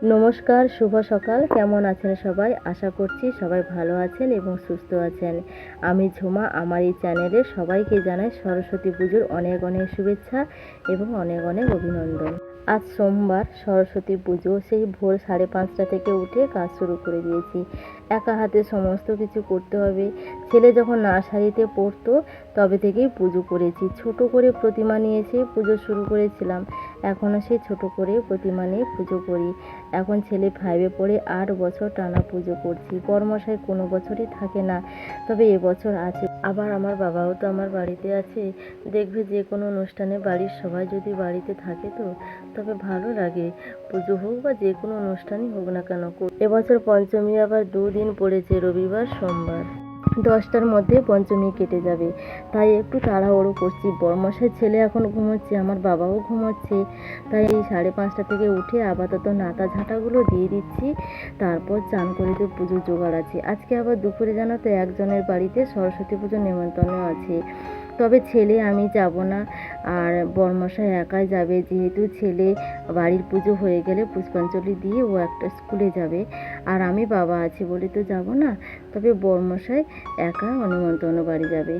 নমস্কার, শুভ সকাল। কেমন আছেন সবাই? আশা করছি সবাই ভালো আছেন এবং সুস্থ আছেন। আমি ঝুমা। আমার এই চ্যানেলে সবাইকে জানাই সরস্বতী পুজোর অনেক অনেক শুভেচ্ছা এবং অনেক অনেক অভিনন্দন। আজ সোমবার, সরস্বতী পুজো। সেই ভোর 5:30 থেকে উঠে কাজ শুরু করে দিয়েছি। একা হাতে সমস্ত কিছু করতে হবে। ছেলে যখন নার্সারিতে পড়তো তবে থেকেই পুজো করেছি। ছোট করে প্রতিমা নিয়ে এসে পুজো শুরু করেছিলাম। এখনও সেই ছোট করে প্রতিমা নিয়ে পুজো করি। এখন ছেলে 5-এ পড়ে 8 বছর টানা পুজো করছি। বড়মশাই কোনো বছরই থাকে না, তবে এবছর আছে। আবার আমার বাবাও তো আমার বাড়িতে আছে। দেখবে যে কোনো অনুষ্ঠানে বাড়ির সবাই যদি বাড়িতে থাকে তো তবে ভালো লাগে। পুজো হোক বা যে কোনো অনুষ্ঠানই হোক না কেন। এবছর পঞ্চমী আবার 2 দিন পড়েছে, রবিবার সোমবার। 10টার মধ্যে পঞ্চমী কেটে যাবে, তাই একটু তাড়াহুড়ো করছি। বড়মশাই ছেলে এখন ঘুমোচ্ছে, আমার বাবাও ঘুমোচ্ছে, তাই এই 5:30 থেকে উঠে আপাতত নাতা ঝাঁটাগুলো দিয়ে দিচ্ছি। তারপর চান করে তো পুজোর জোগাড় আছে। আজকে আবার দুপুরে জানো তো একজনের বাড়িতে সরস্বতী পুজোর নেমন্তন্ন আছে, তবে ছেলে আমি যাব না, আর বড়মশাই একাই যাবে। যেহেতু ছেলে বাড়ির পুজো হয়ে গেলে পুষ্পাঞ্জলি দিয়ে ও একটা স্কুলে যাবে, আর আমি বাবা আছি বলে তো যাব না। তবে বড়মশাই একা নিমন্ত্রণ বাড়ি যাবে।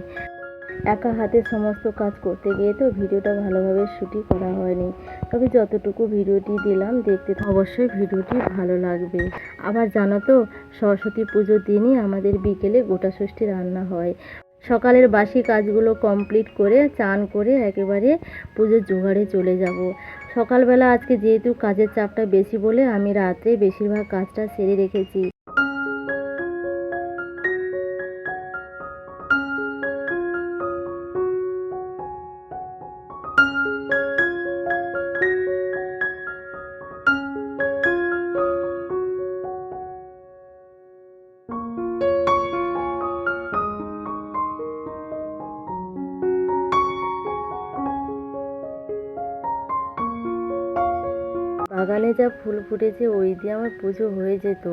একা হাতে সমস্ত কাজ করতে গিয়ে তো ভিডিওটা ভালোভাবে শুটই করা হয়নি, তবে যতটুকু ভিডিওটি দিলাম দেখতে অবশ্যই ভিডিওটি ভালো লাগবে। আবার জানো তো, সরস্বতী পুজোর দিনই আমাদের বিকেলে গোটা ষষ্ঠী রান্না হয়। সকালের বাসি কাজগুলো কমপ্লিট করে চান করে একেবারে পুজোর জোগাড়ে চলে যাব। সকালবেলা আজকে যেহেতু কাজের চাপটা বেশি বলে আমি রাত্রে বেশিরভাগ কাজটা সেরে রেখেছি। বাগানে যা ফুল ফুটেছে ওই দিয়ে আমার পুজো হয়ে যেত,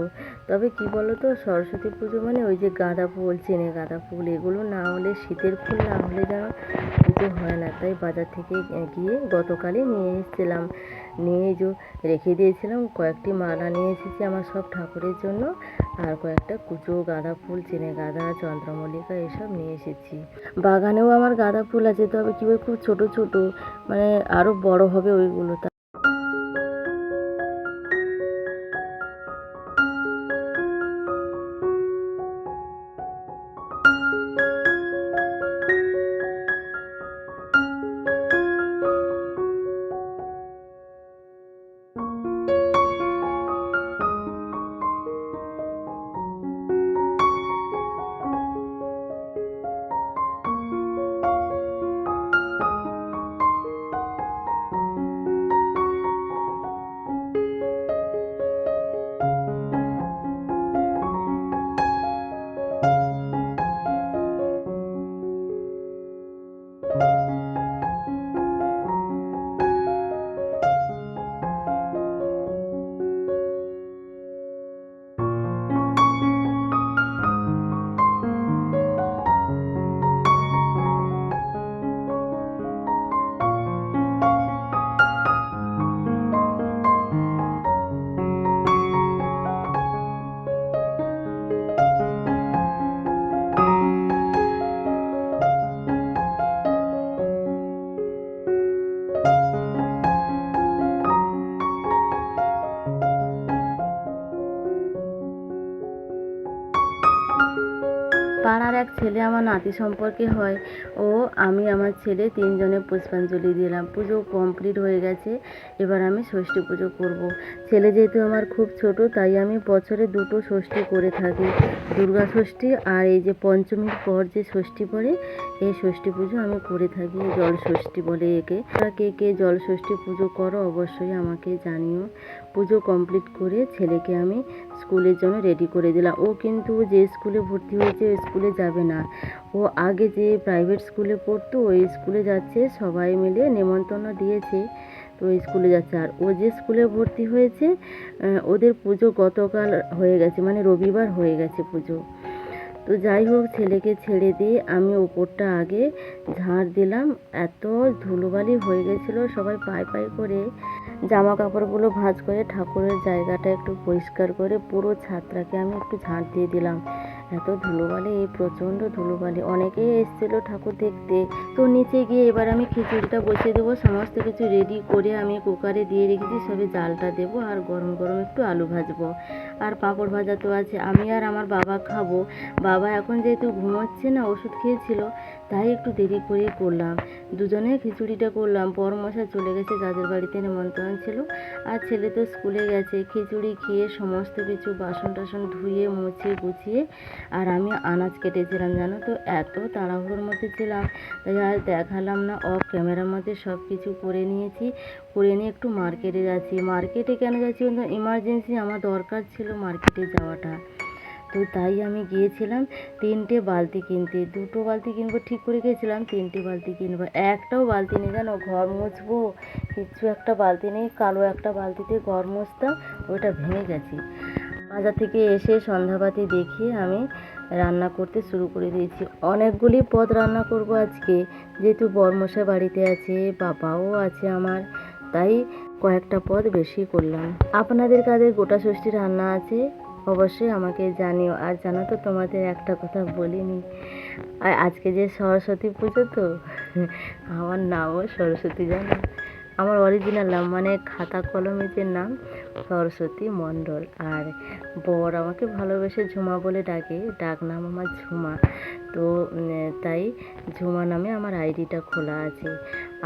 তবে কি বলো তো, সরস্বতী পুজো মানে ওই যে গাঁদা ফুল, চেনে গাঁদা ফুল, এগুলো না হলে, শীতের ফুল না হলে যেন পুজো হয় না। তাই বাজার থেকে গিয়ে গতকালই নিয়ে এসেছিলাম, নিয়ে যে রেখে দিয়েছিলাম। কয়েকটি মালা নিয়ে এসেছি আমার সব ঠাকুরের জন্য, আর কয়েকটা কুচো গাঁদা ফুল, চেনে গাঁদা, চন্দ্রমল্লিকা এসব নিয়ে এসেছি। বাগানেও আমার গাঁদা ফুল আছে, তবে কি খুব ছোট ছোট, মানে আরও বড় হবে ওইগুলো। পাড়ার এক ছেলে আমার নাতি সম্পর্কে হয়, ও আমি আমার ছেলে 3 জনে পুষ্পাঞ্জলি দিলাম। পুজো কমপ্লিট হয়ে গেছে, এবার আমি ষষ্ঠী পুজো করব। ছেলে যেহেতু আমার খুব ছোট, তাই আমি বছরে 2টো ষষ্ঠী করে থাকি, দুর্গা ষষ্ঠী আর এই যে পঞ্চমীর পর যে ষষ্ঠী পড়ে, এই ষষ্ঠী পুজো আমি করে থাকি। জল ষষ্ঠী বলে একে। কে কে জল ষষ্ঠী পুজো করো অবশ্যই আমাকে জানিও। পুজো কমপ্লিট করে ছেলেকে আমি স্কুলের জন্য রেডি করে দিলাম। ও কিন্তু যে স্কুলে ভর্তি হয়েছে ওই স্কুলে যাবে না, ও আগে যে প্রাইভেট স্কুলে পড়তো ওই স্কুলে যাচ্ছে। সবাই মিলে নেমন্তন্ন দিয়েছে, তো ওই স্কুলে যাচ্ছে। আর ও যে স্কুলে ভর্তি হয়েছে ওদের পুজো গতকাল হয়ে গেছে, মানে রবিবার হয়ে গেছে পুজো। তো যাই হোক, ছেলেকে ছেড়ে দিয়ে আমি ওপরটা আগে ঝাড় দিলাম। এত ধুলোবালি হয়ে গেছিলো, সবাই পায়ে পায়ে করে জামা কাপড়গুলো ভাঁজ করে ঠাকুরের জায়গাটা একটু পরিষ্কার করে পুরো ছাদটাকে আমি একটু ঝাঁট দিয়ে দিলাম। এত ধুলোবালি, এই প্রচণ্ড ধুলোবালি। অনেকেই এসেছিল ঠাকুর দেখতে। তো নিচে গিয়ে এবার আমি খিচুড়িটা বসিয়ে দেবো। সমস্ত কিছু রেডি করে আমি কুকারে দিয়ে রেখেছি, সবে জালটা দেবো আর গরম গরম একটু আলু ভাজবো আর পাঁপড় ভাজা তো আছে। আমি আর আমার বাবা খাবো। বাবা এখন যেহেতু ঘুমোচ্ছে না, ওষুধ খেয়েছিল, তাই একটু দেরি করে করলাম। দুজনে খিচুড়িটা করলাম। বড়মশাই চলে গেছে, যাদের বাড়িতে নেমন্তন্ন ছিল, আর ছেলে তো স্কুলে গেছে। খিচুড়ি খেয়ে সমস্ত কিছু বাসন টাসন ধুয়ে মুছে গুছিয়ে আর আমি আনাজ কেটেছিলাম, জানো তো এত তাড়াহুড়োর মধ্যে ছিলাম তাই আর দেখালাম না। অফ ক্যামেরার মধ্যে সব কিছু করে নিয়েছি। করে নিয়ে একটু মার্কেটে যাচ্ছি। মার্কেটে কেন যাচ্ছি বলতো, ইমার্জেন্সি আমার দরকার ছিল মার্কেটে যাওয়াটা। তো তাই আমি গিয়েছিলাম 3টে বালতি কিনতে। 2টো বালতি কিনবো ঠিক করে গিয়েছিলাম, 3টে বালতি কিনবো। একটাও বালতি নেই জানো, ঘর মুছবো কিচ্ছু একটা বালতি নেই। কালো একটা বালতিতে ঘর মুছতাম, ওইটা ভেঙে গেছে। বাজার থেকে এসে সন্ধ্যাবাতি দেখিয়ে আমি রান্না করতে শুরু করে দিয়েছি। অনেকগুলি পদ রান্না করব আজকে, যেহেতু বড়মশাই বাড়িতে আছে, বাবাও আছে আমার, তাই কয়েকটা পদ বেশি করলাম। আপনাদের কাদের গোটা ষষ্ঠী রান্না আছে অবশ্যই আমাকে জানিও। আর জানো তো, তোমাদের একটা কথা বলিনি, আর আজকে যে সরস্বতী পুজো, তো আমার নামও সরস্বতী, জানো। আমার অরিজিনাল নাম মানে খাতা কলমে যে নাম, সরস্বতী মণ্ডল। আর বর আমাকে ভালোবেসে ঝুমা বলে ডাকে, ডাক নাম আমার ঝুমা। তো তাই ঝুমা নামে আমার আইডিটা খোলা আছে।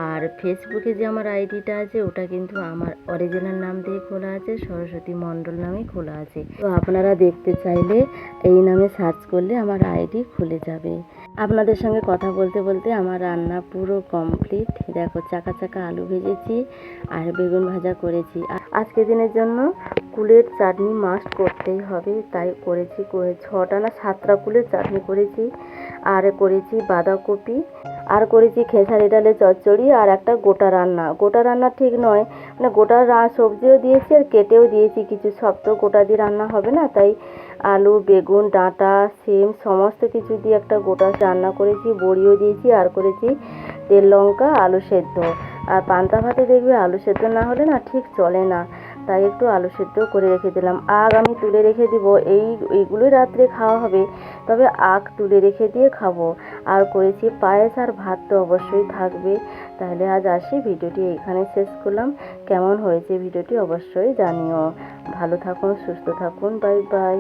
আর ফেসবুকে যে আমার আইডিটা আছে, ওটা কিন্তু আমার অরিজিনাল নাম দিয়ে খোলা আছে, সরস্বতী মণ্ডল নামেই খোলা আছে। তো আপনারা দেখতে চাইলে এই নামে সার্চ করলে আমার আইডি খুলে যাবে। আপনাদের সঙ্গে কথা বলতে বলতে আমার রান্না পুরো কমপ্লিট। দেখো, চাকা চাকা আলু ভেজেছি আর বেগুন ভাজা করেছি। আজকের দিনের জন্য কুলের চাটনি মাস্ট করতেই হবে, তাই করেছি 6টা না 7টা কুলের চাটনি করেছি। আর করেছি বাঁধাকপি, আর করেছি খেসারি ডালের চচ্চড়ি, আর একটা গোটা রান্না। গোটা রান্না ঠিক নয়, মানে গোটা সবজিও দিয়েছি আর কেটেও দিয়েছি কিছু। সব তো গোটা দিয়ে রান্না হবে না, তাই আলু, বেগুন, ডাঁটা, সিম সমস্ত কিছু দিয়ে একটা গোটা রান্না করেছি। বড়িও দিয়েছি, আর করেছি তেল লঙ্কা আলু সেদ্ধ। আর পান্তা ভাতে দেখবে আলু সেদ্ধ না হলে না ঠিক চলে না, তাই একটু আলু সেদ্ধ করে রেখে দিলাম। আগ আমি তুলে রেখে দিব, এইগুলোই রাত্রে খাওয়া হবে, তবে আগ তুলে রেখে দিয়ে খাবো। আর করেছি পায়েস, আর ভাত তো অবশ্যই থাকবে। তাহলে আজ আসি, ভিডিওটি এখানে শেষ করলাম। কেমন হয়েছে ভিডিওটি অবশ্যই জানিও। ভালো থাকুন, সুস্থ থাকুন, বাই বাই।